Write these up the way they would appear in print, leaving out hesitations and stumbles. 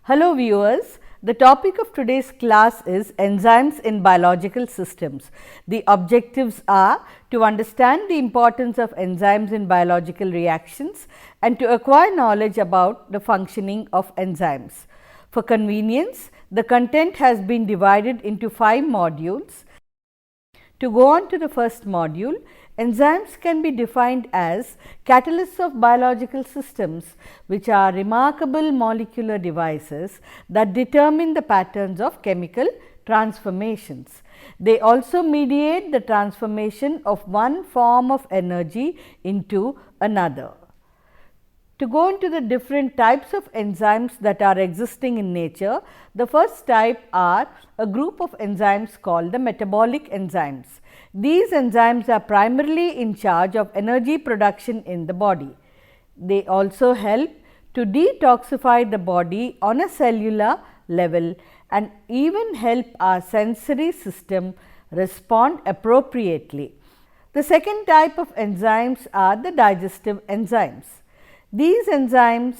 Hello viewers, the topic of today's class is enzymes in biological systems. The objectives are to understand the importance of enzymes in biological reactions and to acquire knowledge about the functioning of enzymes. For convenience, the content has been divided into 5 modules. To go on to the first module, enzymes can be defined as catalysts of biological systems, which are remarkable molecular devices that determine the patterns of chemical transformations. They also mediate the transformation of one form of energy into another. To go into the different types of enzymes that are existing in nature, the first type are a group of enzymes called the metabolic enzymes. These enzymes are primarily in charge of energy production in the body. They also help to detoxify the body on a cellular level and even help our sensory system respond appropriately. The second type of enzymes are the digestive enzymes. These enzymes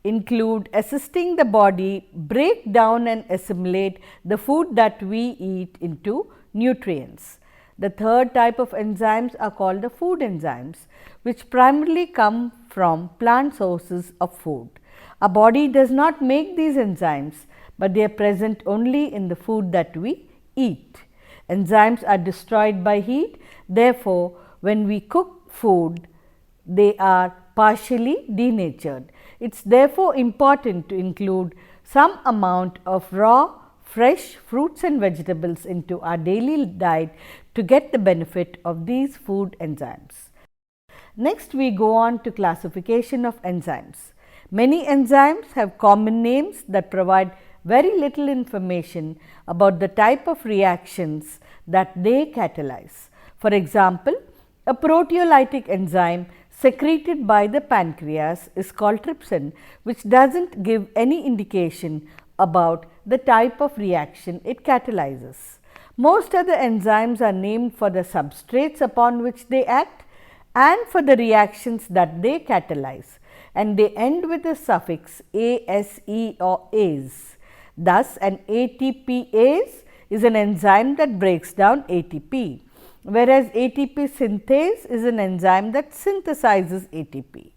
include assisting the body break down and assimilate the food that we eat into nutrients. The third type of enzymes are called the food enzymes, which primarily come from plant sources of food. Our body does not make these enzymes, but they are present only in the food that we eat. Enzymes are destroyed by heat, therefore, when we cook food, they are partially denatured. It is therefore important to include some amount of raw, fresh fruits and vegetables into our daily diet to get the benefit of these food enzymes. Next, we go on to classification of enzymes. Many enzymes have common names that provide very little information about the type of reactions that they catalyze. For example, a proteolytic enzyme secreted by the pancreas is called trypsin, which does not give any indication about the type of reaction it catalyzes. Most other enzymes are named for the substrates upon which they act and for the reactions that they catalyze, and they end with the suffix ase or ase. Thus, an ATPase is an enzyme that breaks down ATP, whereas ATP synthase is an enzyme that synthesizes ATP.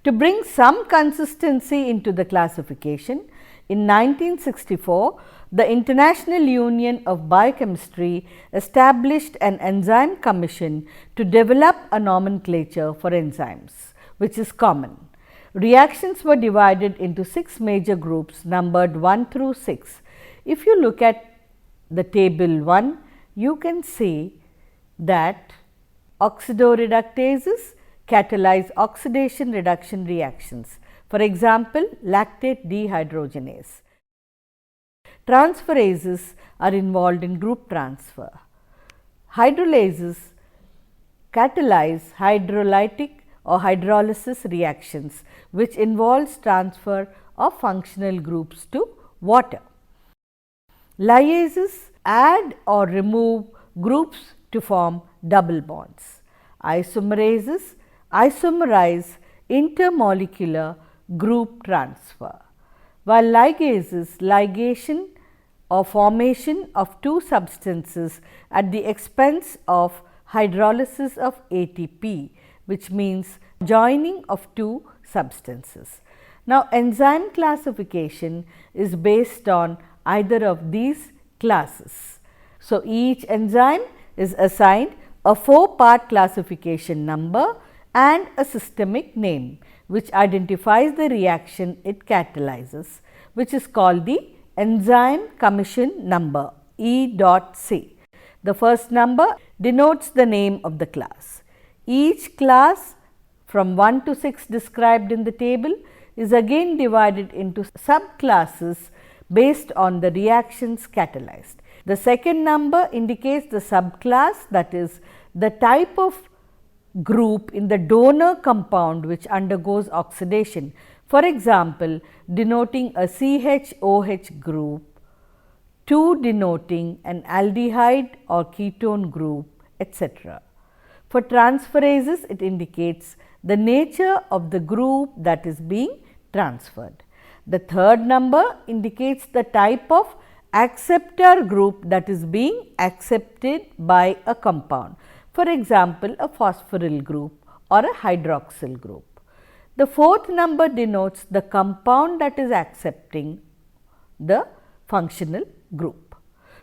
To bring some consistency into the classification, in 1964, the International Union of Biochemistry established an enzyme commission to develop a nomenclature for enzymes, which is common. Reactions were divided into 6 major groups numbered 1 through 6. If you look at the table 1, you can see that oxidoreductases catalyze oxidation reduction reactions. For example, lactate dehydrogenase. Transferases are involved in group transfer. Hydrolases catalyze hydrolytic or hydrolysis reactions, which involves transfer of functional groups to water. Lyases add or remove groups to form double bonds. Isomerases isomerize intermolecular group transfer, while ligases ligation or formation of two substances at the expense of hydrolysis of ATP, which means joining of two substances. Now, enzyme classification is based on either of these classes. So, each enzyme is assigned a 4-part classification number and a systemic name, which identifies the reaction it catalyzes, which is called the enzyme commission number E.C. The first number denotes the name of the class. Each class from 1 to 6 described in the table is again divided into subclasses based on the reactions catalyzed. The second number indicates the subclass, that is the type of group in the donor compound which undergoes oxidation. For example, denoting a CH-OH group, 2 denoting an aldehyde or ketone group, etc. For transferases, it indicates the nature of the group that is being transferred. The third number indicates the type of acceptor group that is being accepted by a compound. For example, a phosphoryl group or a hydroxyl group. The fourth number denotes the compound that is accepting the functional group.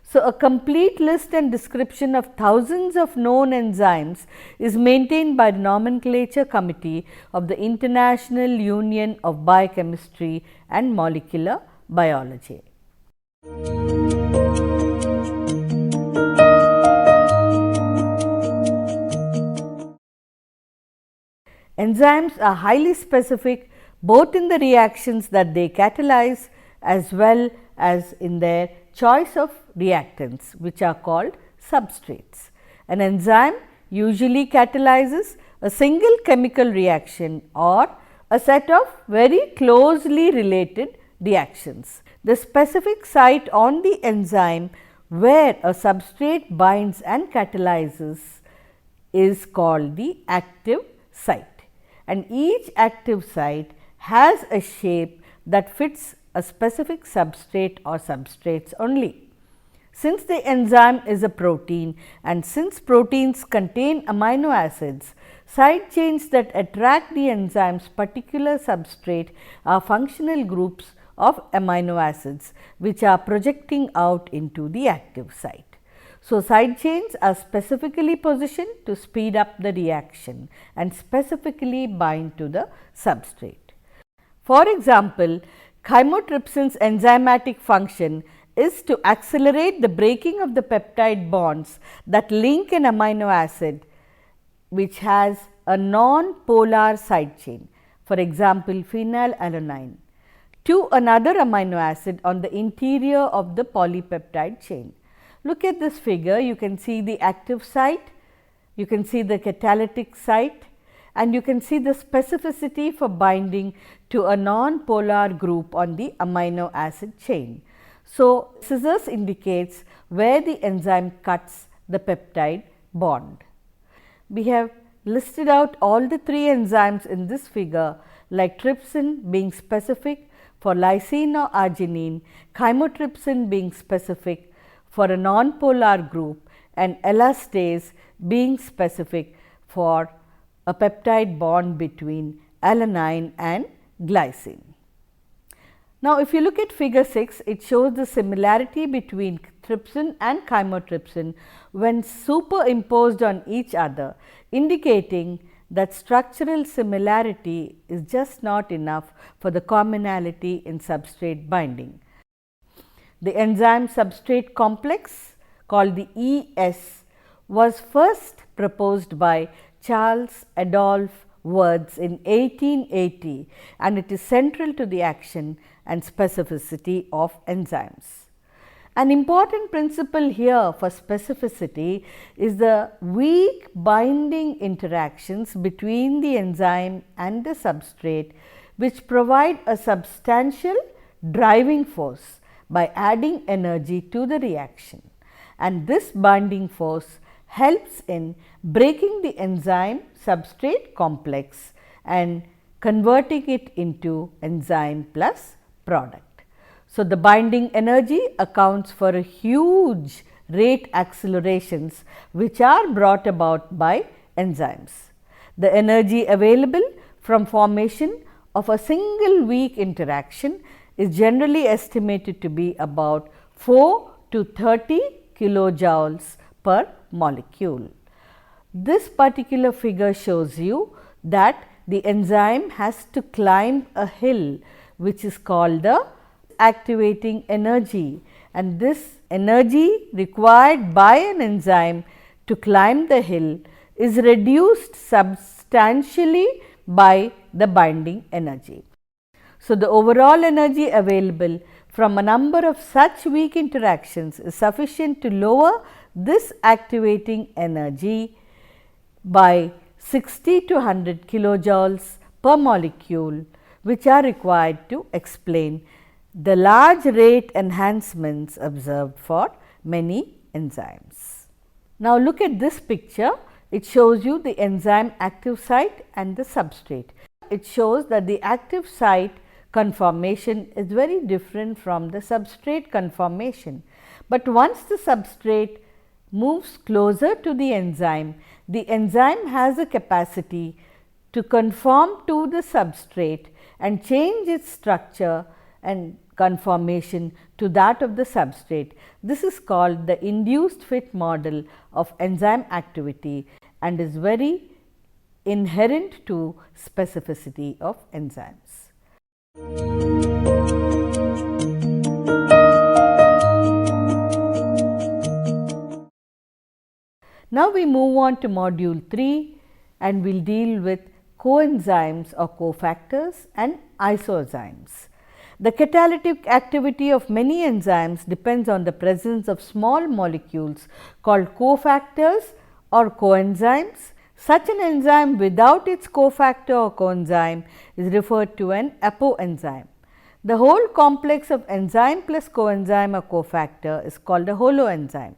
So, a complete list and description of thousands of known enzymes is maintained by the Nomenclature Committee of the International Union of Biochemistry and Molecular Biology. Enzymes are highly specific both in the reactions that they catalyze as well as in their choice of reactants, which are called substrates. An enzyme usually catalyzes a single chemical reaction or a set of very closely related reactions. The specific site on the enzyme where a substrate binds and catalyzes is called the active site, and each active site has a shape that fits a specific substrate or substrates only. Since the enzyme is a protein and since proteins contain amino acids, side chains that attract the enzyme's particular substrate are functional groups of amino acids which are projecting out into the active site. So, side chains are specifically positioned to speed up the reaction and specifically bind to the substrate. For example, chymotrypsin's enzymatic function is to accelerate the breaking of the peptide bonds that link an amino acid which has a non-polar side chain, for example, phenylalanine, to another amino acid on the interior of the polypeptide chain. Look at this figure, you can see the active site, you can see the catalytic site, and you can see the specificity for binding to a non-polar group on the amino acid chain. So, scissors indicates where the enzyme cuts the peptide bond. We have listed out all the three enzymes in this figure, like trypsin being specific for lysine or arginine, chymotrypsin being specific for a non-polar group, and elastase being specific for a peptide bond between alanine and glycine. Now, if you look at figure 6, it shows the similarity between trypsin and chymotrypsin when superimposed on each other, indicating that structural similarity is just not enough for the commonality in substrate binding. The enzyme substrate complex, called the ES, was first proposed by Charles Adolphe Wurtz in 1880, and it is central to the action and specificity of enzymes. An important principle here for specificity is the weak binding interactions between the enzyme and the substrate, which provide a substantial driving force by adding energy to the reaction, and this binding force helps in breaking the enzyme substrate complex and converting it into enzyme plus product. So, the binding energy accounts for a huge rate accelerations which are brought about by enzymes. The energy available from formation of a single weak interaction is generally estimated to be about 4 to 30 kilojoules per molecule. This particular figure shows you that the enzyme has to climb a hill which is called the activating energy, and this energy required by an enzyme to climb the hill is reduced substantially by the binding energy. So, the overall energy available from a number of such weak interactions is sufficient to lower this activating energy by 60 to 100 kilojoules per molecule, which are required to explain the large rate enhancements observed for many enzymes. Now, look at this picture, it shows you the enzyme active site and the substrate. It shows that the active site conformation is very different from the substrate conformation. But once the substrate moves closer to the enzyme has a capacity to conform to the substrate and change its structure and conformation to that of the substrate. This is called the induced fit model of enzyme activity and is very inherent to specificity of enzymes. Now, we move on to module 3 and we will deal with coenzymes or cofactors and isozymes. The catalytic activity of many enzymes depends on the presence of small molecules called cofactors or coenzymes. Such an enzyme without its cofactor or coenzyme is referred to an apoenzyme. The whole complex of enzyme plus coenzyme or cofactor is called a holoenzyme,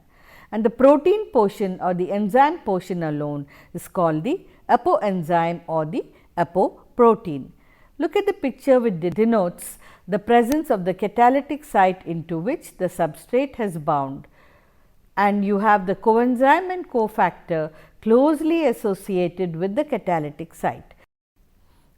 and the protein portion or the enzyme portion alone is called the apoenzyme or the apoprotein. Look at the picture which denotes the presence of the catalytic site into which the substrate has bound, and you have the coenzyme and cofactor closely associated with the catalytic site.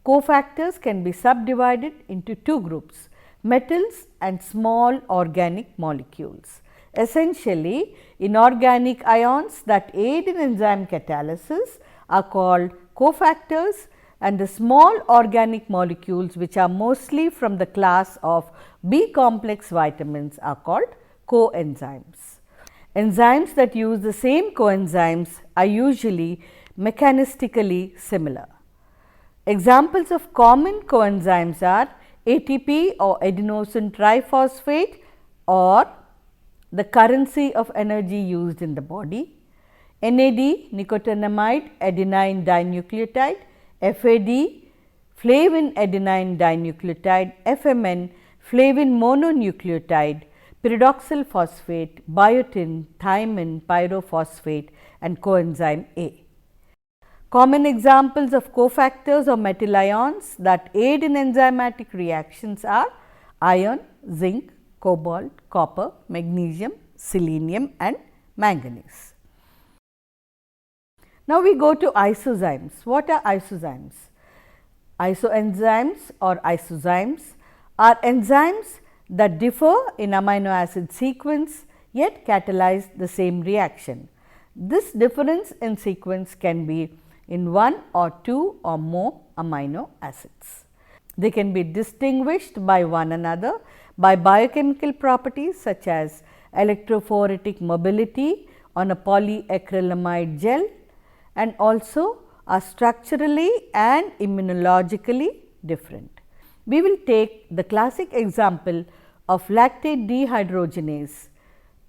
Cofactors can be subdivided into two groups, metals and small organic molecules. Essentially, inorganic ions that aid in enzyme catalysis are called cofactors, and the small organic molecules which are mostly from the class of B complex vitamins are called coenzymes. Enzymes that use the same coenzymes are usually mechanistically similar. Examples of common coenzymes are ATP or adenosine triphosphate, or the currency of energy used in the body, NAD nicotinamide adenine dinucleotide, FAD flavin adenine dinucleotide, FMN flavin mononucleotide, pyridoxal phosphate, biotin, thymine, pyrophosphate, and coenzyme A. Common examples of cofactors or metal ions that aid in enzymatic reactions are iron, zinc, cobalt, copper, magnesium, selenium, and manganese. Now, we go to isozymes. What are isozymes? Isoenzymes or isozymes are enzymes that differ in amino acid sequence yet catalyze the same reaction. This difference in sequence can be in one or two or more amino acids. They can be distinguished by one another by biochemical properties such as electrophoretic mobility on a polyacrylamide gel, and also are structurally and immunologically different. We will take the classic example of lactate dehydrogenase,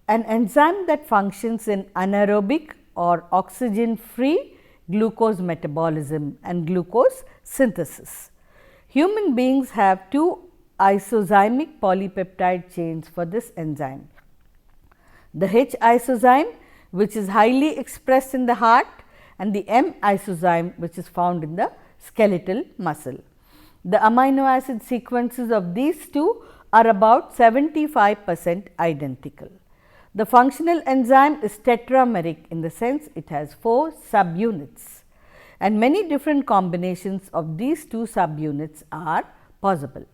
an enzyme that functions in anaerobic or oxygen free glucose metabolism and glucose synthesis. Human beings have two isozymic polypeptide chains for this enzyme. The H isozyme, which is highly expressed in the heart, and the M isozyme, which is found in the skeletal muscle. The amino acid sequences of these two are about 75% identical. The functional enzyme is tetrameric in the sense it has 4 subunits, and many different combinations of these two subunits are possible.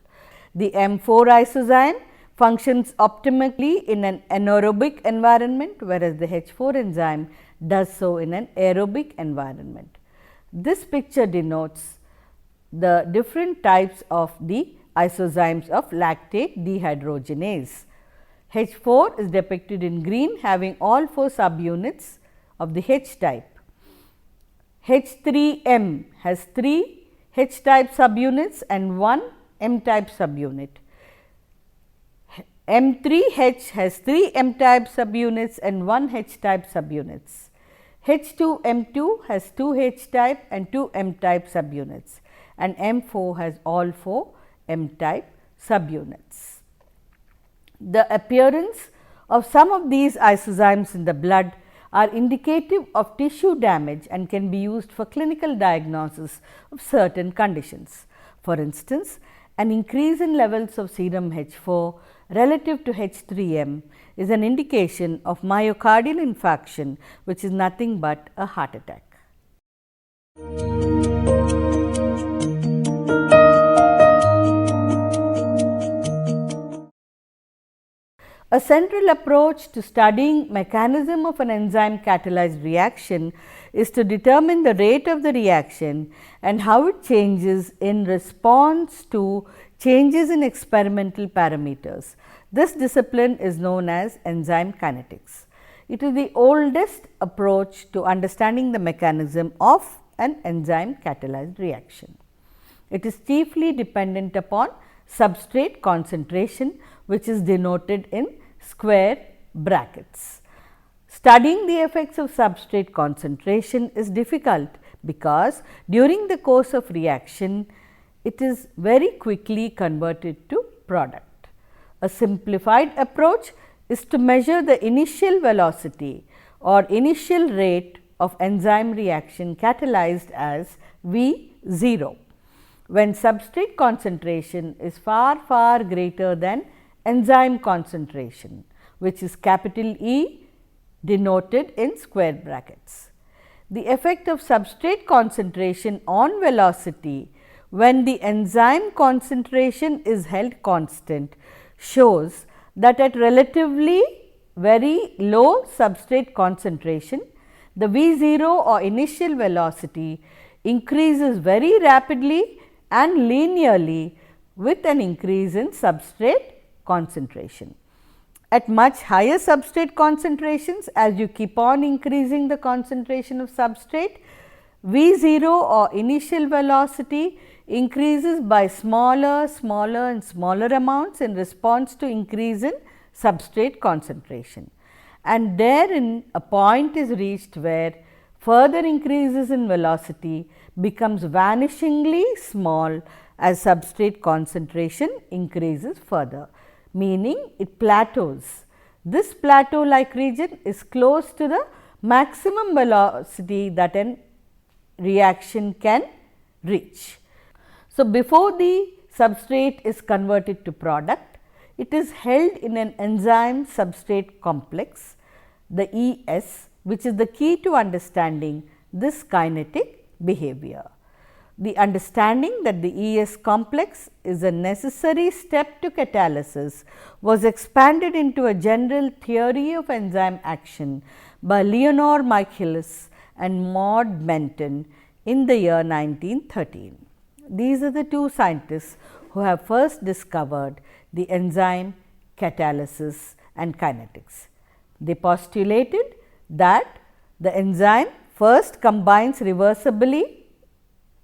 The M4 isozyme functions optimally in an anaerobic environment, whereas the H4 enzyme does so in an aerobic environment. This picture denotes the different types of the isozymes of lactate dehydrogenase. H4 is depicted in green, having all 4 subunits of the H type. H3M has 3 H type subunits and 1 M type subunit. M3H has 3 M type subunits and 1 H type subunits. H2M2 has 2 H type and 2 M type subunits, and M4 has all 4 M type subunits. The appearance of some of these isozymes in the blood are indicative of tissue damage and can be used for clinical diagnosis of certain conditions. For instance, An increase in levels of serum H4 relative to H3M is an indication of myocardial infarction, which is nothing but a heart attack. A central approach to studying mechanism of an enzyme catalyzed reaction is to determine the rate of the reaction and how it changes in response to changes in experimental parameters. This discipline is known as enzyme kinetics. It is the oldest approach to understanding the mechanism of an enzyme catalyzed reaction. It is chiefly dependent upon substrate concentration, which is denoted in square brackets. Studying the effects of substrate concentration is difficult because during the course of reaction, it is very quickly converted to product. A simplified approach is to measure the initial velocity or initial rate of enzyme reaction catalyzed as V0, when substrate concentration is far greater than enzyme concentration, which is capital E denoted in square brackets. The effect of substrate concentration on velocity when the enzyme concentration is held constant shows that at relatively very low substrate concentration, the V0 or initial velocity increases very rapidly and linearly with an increase in substrate concentration. At much higher substrate concentrations, as you keep on increasing the concentration of substrate, V0 or initial velocity increases by smaller and smaller amounts in response to increase in substrate concentration. And therein a point is reached where further increases in velocity becomes vanishingly small as substrate concentration increases further, meaning it plateaus. This plateau like region is close to the maximum velocity that an reaction can reach. So, before the substrate is converted to product, it is held in an enzyme substrate complex, the ES, which is the key to understanding this kinetic behavior. The understanding that the ES complex is a necessary step to catalysis was expanded into a general theory of enzyme action by Leonore Michaelis and Maud Menton in the year 1913. These are the two scientists who have first discovered the enzyme catalysis and kinetics. They postulated that the enzyme first combines reversibly,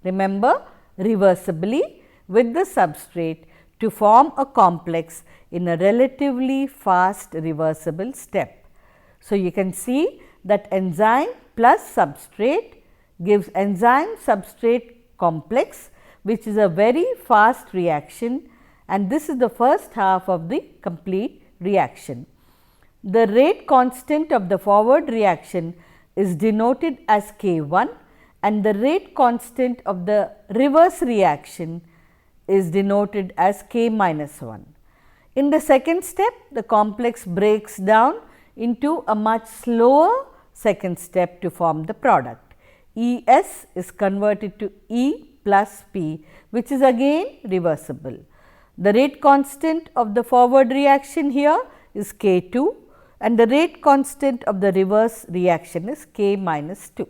remember reversibly, with the substrate to form a complex in a relatively fast reversible step. So, you can see that enzyme plus substrate gives enzyme substrate complex, which is a very fast reaction, and this is the first half of the complete reaction. The rate constant of the forward reaction is denoted as K1 and the rate constant of the reverse reaction is denoted as K minus 1. In the second step, the complex breaks down into a much slower second step to form the product. ES is converted to E plus P, which is again reversible. The rate constant of the forward reaction here is K2 and the rate constant of the reverse reaction is K minus 2.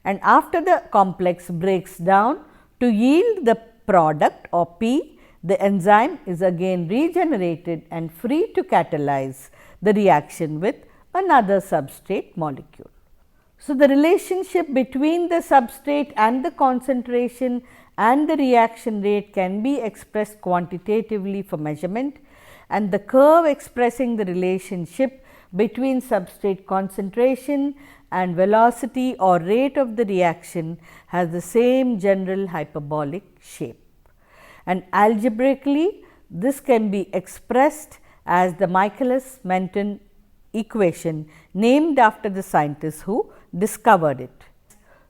And after the complex breaks down to yield the product or P, the enzyme is again regenerated and free to catalyze the reaction with another substrate molecule. So, the relationship between the substrate and the concentration and the reaction rate can be expressed quantitatively for measurement, and the curve expressing the relationship between substrate concentration and velocity or rate of the reaction has the same general hyperbolic shape. And algebraically, this can be expressed as the Michaelis-Menten equation named after the scientist who discovered it.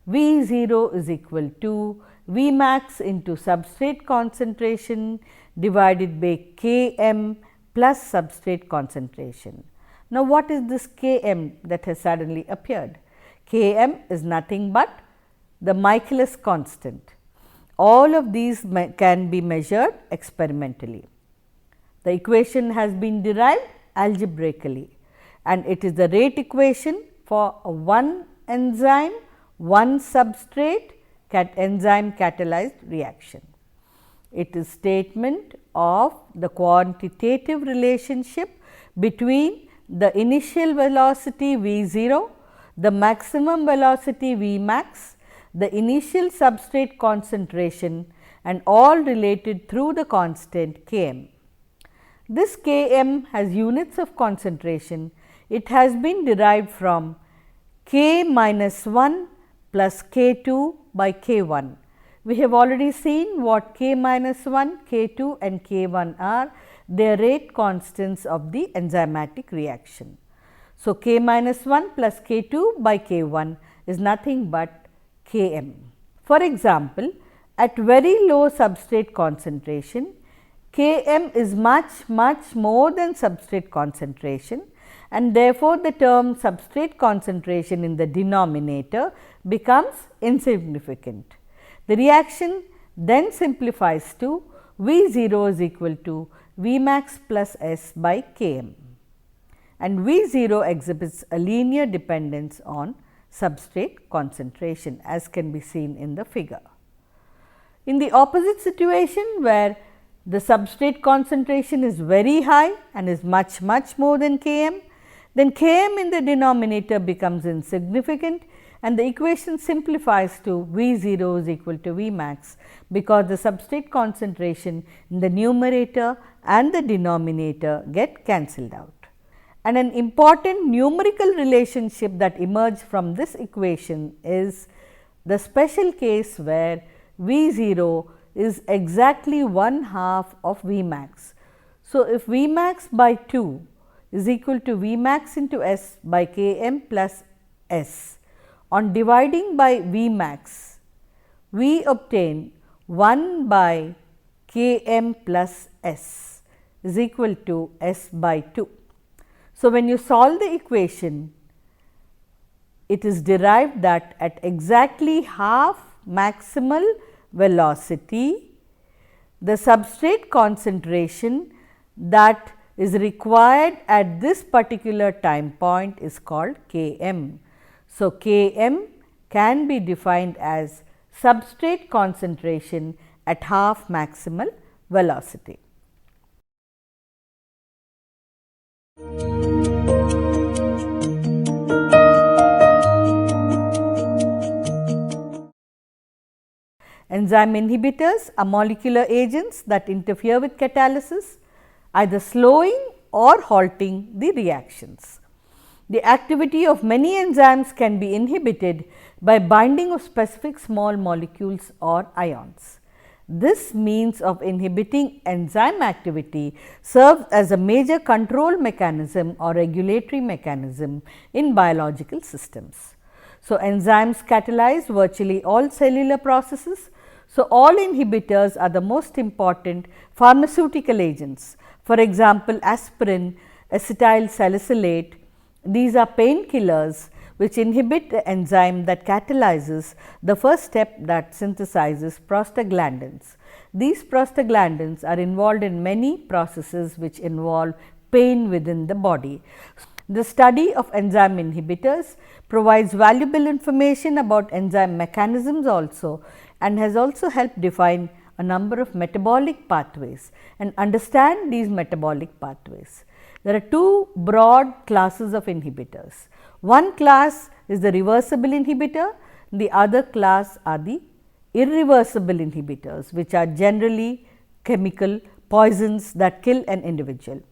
V0 is equal to Vmax into substrate concentration divided by Km plus substrate concentration. Now, what is this Km that has suddenly appeared? Km is nothing but the Michaelis constant. All of these can be measured experimentally. The equation has been derived algebraically, and it is the rate equation for one enzyme, one substrate enzyme catalyzed reaction. It is statement of the quantitative relationship between the initial velocity V0, the maximum velocity Vmax, the initial substrate concentration, and all related through the constant Km. This Km has units of concentration. It has been derived from K minus 1 plus K2 by K1. We have already seen what K minus 1, K2 and K1 are. They are rate constants of the enzymatic reaction. So, K minus 1 plus K2 by K1 is nothing but Km. For example, at very low substrate concentration, Km is much more than substrate concentration, and therefore, the term substrate concentration in the denominator becomes insignificant. The reaction then simplifies to V0 is equal to Vmax plus S by Km, and V0 exhibits a linear dependence on substrate concentration, as can be seen in the figure. In the opposite situation, where the substrate concentration is very high and is much more than Km, then Km in the denominator becomes insignificant, and the equation simplifies to V0 is equal to Vmax, because the substrate concentration in the numerator and the denominator get cancelled out. And an important numerical relationship that emerged from this equation is the special case where V0 is exactly 1/2 of Vmax. So, if Vmax by 2 is equal to Vmax into S by Km plus S, on dividing by Vmax, we obtain 1 by Km plus S is equal to S by 2. So, when you solve the equation, it is derived that at exactly half maximal velocity, the substrate concentration that is required at this particular time point is called Km. So, Km can be defined as substrate concentration at half maximal velocity. Enzyme inhibitors are molecular agents that interfere with catalysis, either slowing or halting the reactions. The activity of many enzymes can be inhibited by binding of specific small molecules or ions. This means of inhibiting enzyme activity serves as a major control mechanism or regulatory mechanism in biological systems. So, enzymes catalyze virtually all cellular processes. So, all inhibitors are the most important pharmaceutical agents. For example, aspirin, acetyl salicylate, these are painkillers which inhibit the enzyme that catalyzes the first step that synthesizes prostaglandins. These prostaglandins are involved in many processes which involve pain within the body. The study of enzyme inhibitors provides valuable information about enzyme mechanisms also, and has also helped define a number of metabolic pathways and understand these metabolic pathways. There are two broad classes of inhibitors. One class is the reversible inhibitor, the other class are the irreversible inhibitors, which are generally chemical poisons that kill an individual.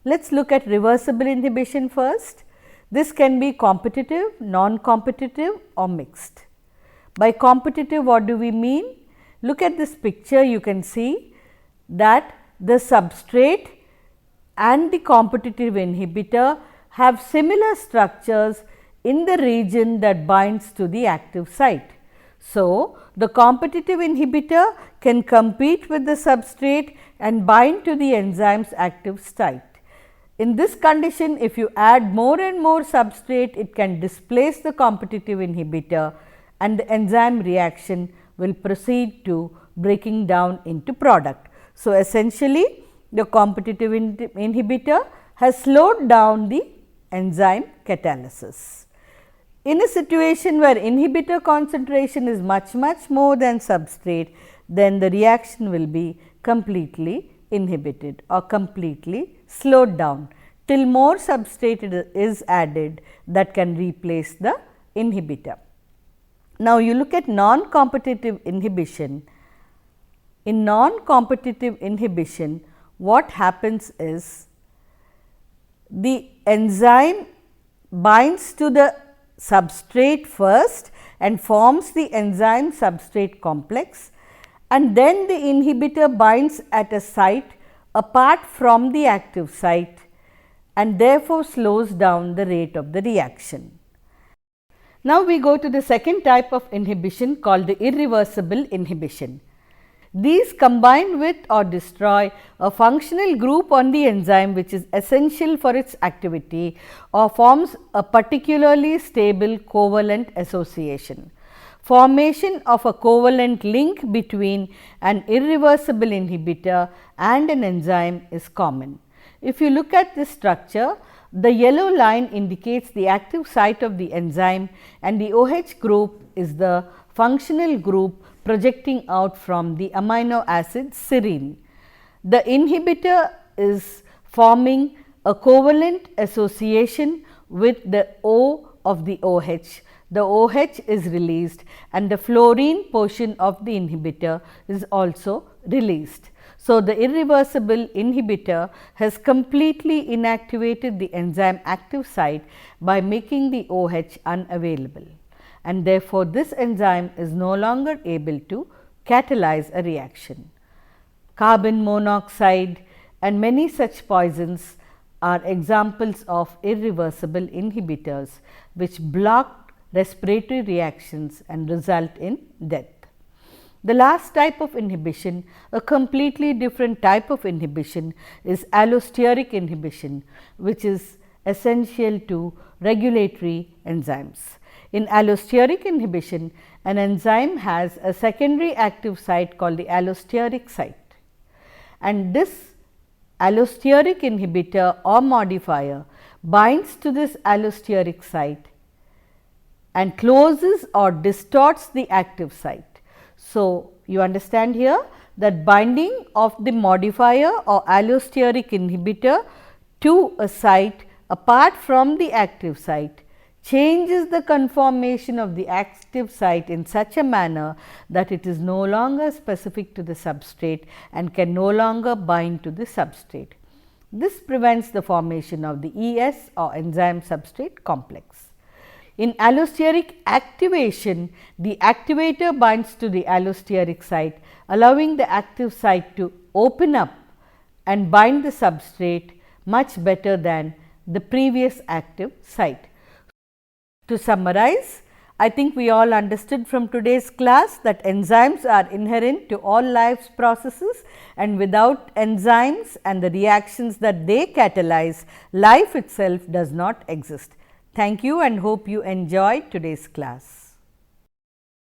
Let us look at reversible inhibition first. This can be competitive, non-competitive or mixed. By competitive, what do we mean? Look at this picture, you can see that the substrate and the competitive inhibitor have similar structures in the region that binds to the active site. So, the competitive inhibitor can compete with the substrate and bind to the enzyme's active site. In this condition, if you add more and more substrate, it can displace the competitive inhibitor and the enzyme reaction will proceed to breaking down into product. So, essentially the competitive inhibitor has slowed down the enzyme catalysis. In a situation where inhibitor concentration is much more than substrate, then the reaction will be completely inhibited or completely slowed down till more substrate is added that can replace the inhibitor. Now, you look at non-competitive inhibition. In non-competitive inhibition, what happens is the enzyme binds to the substrate first and forms the enzyme substrate complex, and then the inhibitor binds at a site apart from the active site and therefore slows down the rate of the reaction. Now, we go to the second type of inhibition called the irreversible inhibition. These combine with or destroy a functional group on the enzyme which is essential for its activity or forms a particularly stable covalent association. Formation of a covalent link between an irreversible inhibitor and an enzyme is common. If you look at this structure, the yellow line indicates the active site of the enzyme and the OH group is the functional group projecting out from the amino acid serine. The inhibitor is forming a covalent association with the O of the OH. The OH is released and the fluorine portion of the inhibitor is also released. So, the irreversible inhibitor has completely inactivated the enzyme active site by making the OH unavailable, and therefore, this enzyme is no longer able to catalyze a reaction. Carbon monoxide and many such poisons are examples of irreversible inhibitors which block respiratory reactions and result in death. The last type of inhibition, a completely different type of inhibition, is allosteric inhibition, which is essential to regulatory enzymes. In allosteric inhibition, an enzyme has a secondary active site called the allosteric site, and this allosteric inhibitor or modifier binds to this allosteric site and closes or distorts the active site. So, you understand here that binding of the modifier or allosteric inhibitor to a site apart from the active site changes the conformation of the active site in such a manner that it is no longer specific to the substrate and can no longer bind to the substrate. This prevents the formation of the ES or enzyme substrate complex. In allosteric activation, the activator binds to the allosteric site, allowing the active site to open up and bind the substrate much better than the previous active site. To summarize, I think we all understood from today's class that enzymes are inherent to all life's processes, and without enzymes and the reactions that they catalyze, life itself does not exist. Thank you and hope you enjoyed today's class.